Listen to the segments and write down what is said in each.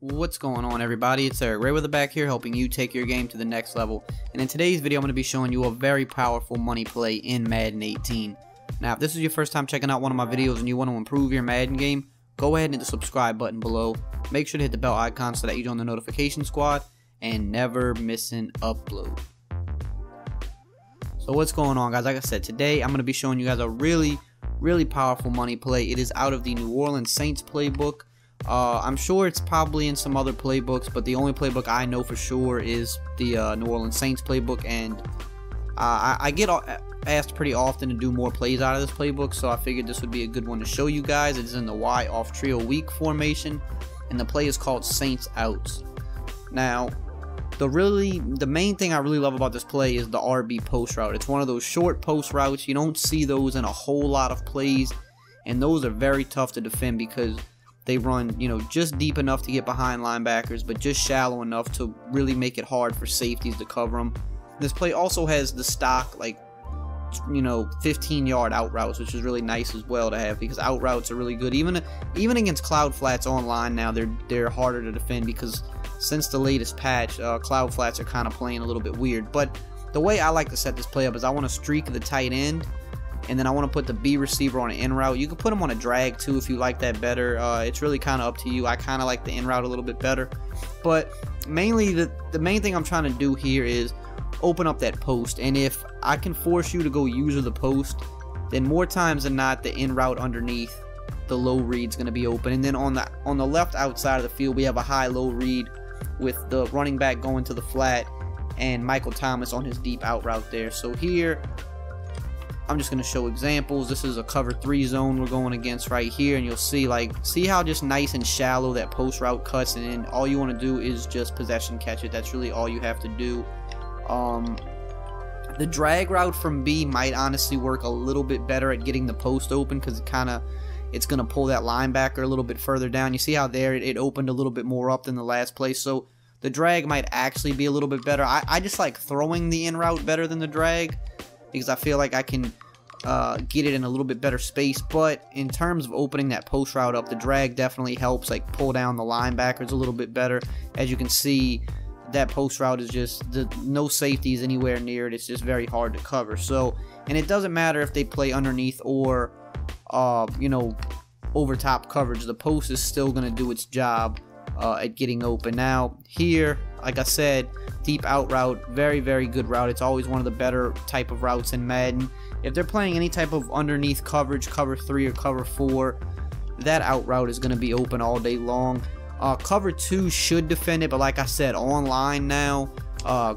What's going on, everybody? It's EricRayweather back here, helping you take your game to the next level. And in today's video I'm going to be showing you a very powerful money play in Madden 18. Now if this is your first time checking out one of my videos and you want to improve your Madden game, go ahead and hit the subscribe button below. Make sure to hit the bell icon so that you join the notification squad and never miss an upload. So what's going on, guys? Like I said, today I'm going to be showing you guys a really powerful money play. It is out of the New Orleans Saints playbook. I'm sure it's probably in some other playbooks, but the only playbook I know for sure is the New Orleans Saints playbook, and I get asked pretty often to do more plays out of this playbook, so I figured this would be a good one to show you guys. It is in the Y off trio weak formation, and the play is called Saints Outs. Now, the main thing I really love about this play is the RB post route. It's one of those short post routes. You don't see those in a whole lot of plays, and those are very tough to defend because they run, just deep enough to get behind linebackers, but just shallow enough to really make it hard for safeties to cover them. This play also has the stock, 15-yard out routes, which is really nice as well to have, because out routes are really good. Even against cloud flats online now, they're harder to defend because since the latest patch, cloud flats are kind of playing a little bit weird. But the way I like to set this play up is I want to streak the tight end, and then I want to put the B receiver on an in route. You can put him on a drag too if you like that better. It's really kind of up to you. I kind of like the in route a little bit better. But mainly the main thing I'm trying to do here is open up that post. And if I can force you to go user the post, then more times than not the in route underneath the low read's going to be open. And then on the left outside of the field we have a high-low read with the running back going to the flat and Michael Thomas on his deep out route there. So here I'm just going to show examples. This is a cover 3 zone we're going against right here, and you'll see how just nice and shallow that post route cuts, and then all you want to do is just possession catch it. That's really all you have to do. The drag route from B might honestly work a little bit better at getting the post open, because it's going to pull that linebacker a little bit further down. You see how there it opened a little bit more up than the last play, so the drag might actually be a little bit better. I just like throwing the in route better than the drag, because I feel like I can get it in a little bit better space. But in terms of opening that post route up, the drag definitely helps pull down the linebackers a little bit better. As you can see, that post route is just no safeties anywhere near it. It's just very hard to cover. So, and it doesn't matter if they play underneath or over top coverage, the post is still going to do its job at getting open. Now here, like I said, deep out route, very good route. It's always one of the better type of routes in Madden. If they're playing any type of underneath coverage, cover 3 or cover 4, that out route is going to be open all day long. Cover 2 should defend it, but like I said, online now,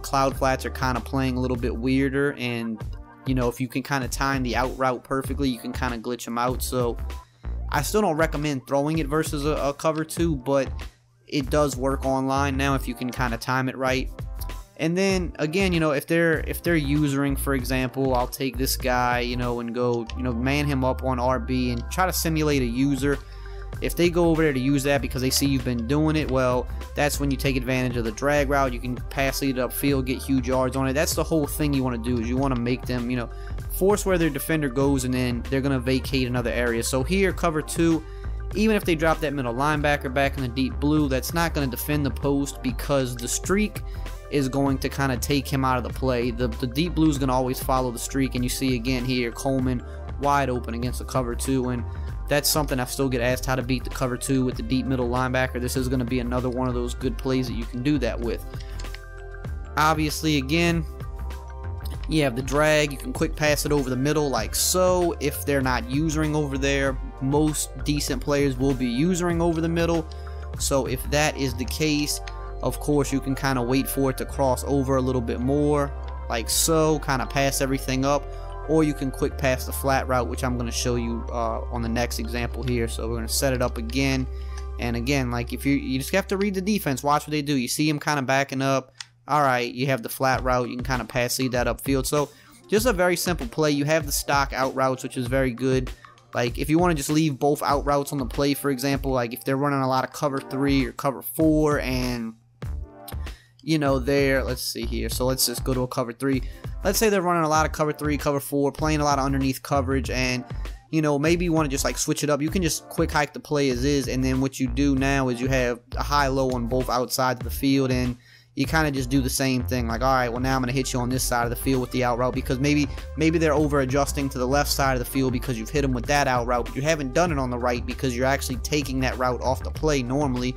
cloud flats are kind of playing a little bit weirder, and if you can kind of time the out route perfectly, you can kind of glitch them out. So I still don't recommend throwing it versus a cover 2, but it does work online now if you can kind of time it right. And then again, if they're usering, for example, I'll take this guy, and go, man him up on RB and try to simulate a user. If they go over there to use that because they see you've been doing it, well, that's when you take advantage of the drag route. You can pass lead upfield, get huge yards on it. That's the whole thing you want to do, is you want to make them, force where their defender goes, and then they're going to vacate another area. So here, cover 2, even if they drop that middle linebacker back in the deep blue, that's not going to defend the post, because the streak is going to kind of take him out of the play. The deep blue is going to always follow the streak, and you see again here Coleman wide open against the cover 2, and that's something I still get asked, how to beat the cover 2 with the deep middle linebacker. This is going to be another one of those good plays that you can do that with. Obviously, again, you have the drag. You can quick pass it over the middle like so. If they're not usering over there, most decent players will be usering over the middle. So if that is the case, of course you can kind of wait for it to cross over a little bit more like so, kind of pass everything up, or you can quick pass the flat route, which I'm going to show you on the next example here. So we're going to set it up again, and again, if you just have to read the defense, watch what they do. You see him kind of backing up. Alright, you have the flat route, you can kind of pass lead that upfield. So just a very simple play. You have the stock out routes, which is very good. If you want to just leave both out routes on the play, for example, if they're running a lot of cover 3 or cover 4, and let's see here. So let's just go to a cover 3. Let's say they're running a lot of cover 3, cover 4, playing a lot of underneath coverage, and you know, maybe you want to just like switch it up. You can just quick hike the play as is, and then what you do now is you have a high-low on both outsides of the field, and you kind of just do the same thing. Like, all right, well, now I'm going to hit you on this side of the field with the out route, because maybe they're over adjusting to the left side of the field because you've hit them with that out route, but you haven't done it on the right because you're actually taking that route off the play normally.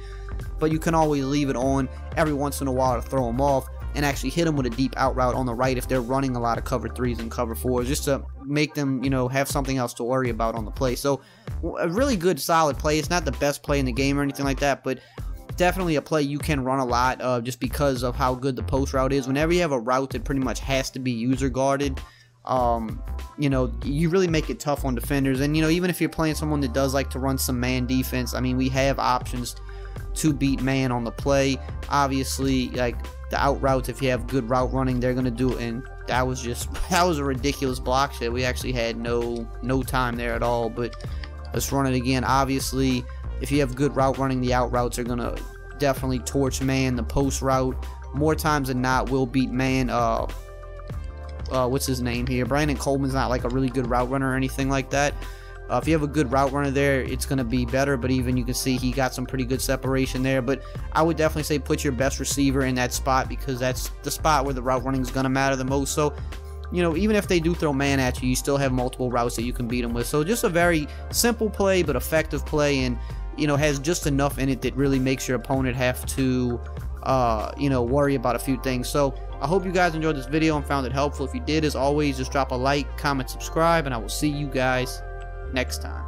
But you can always leave it on every once in a while to throw them off and actually hit them with a deep out route on the right if they're running a lot of cover 3s and cover 4s, just to make them, you know, have something else to worry about on the play. So a really good, solid play. It's not the best play in the game or anything like that, but definitely a play you can run a lot just because of how good the post route is. Whenever you have a route that pretty much has to be user guarded, you know, you really make it tough on defenders. And, you know, even if you're playing someone that does like to run some man defense, I mean, we have options to beat man on the play. Obviously, like the out routes, if you have good route running, they're gonna do it. And that was a ridiculous block shit. We actually had no time there at all. But let's run it again. Obviously, if you have good route running, the out routes are gonna definitely torch man. The post route, more times than not, will beat man. What's his name here? Brandon Coleman's not like a really good route runner or anything like that. If you have a good route runner there, it's going to be better, but even you can see he got some pretty good separation there. But I would definitely say put your best receiver in that spot, because that's the spot where the route running is going to matter the most. So, you know, even if they do throw man at you, you still have multiple routes that you can beat them with. So just a very simple play, but effective play, and, you know, has just enough in it that really makes your opponent have to, you know, worry about a few things. So I hope you guys enjoyed this video and found it helpful. If you did, as always, just drop a like, comment, subscribe, and I will see you guys next time.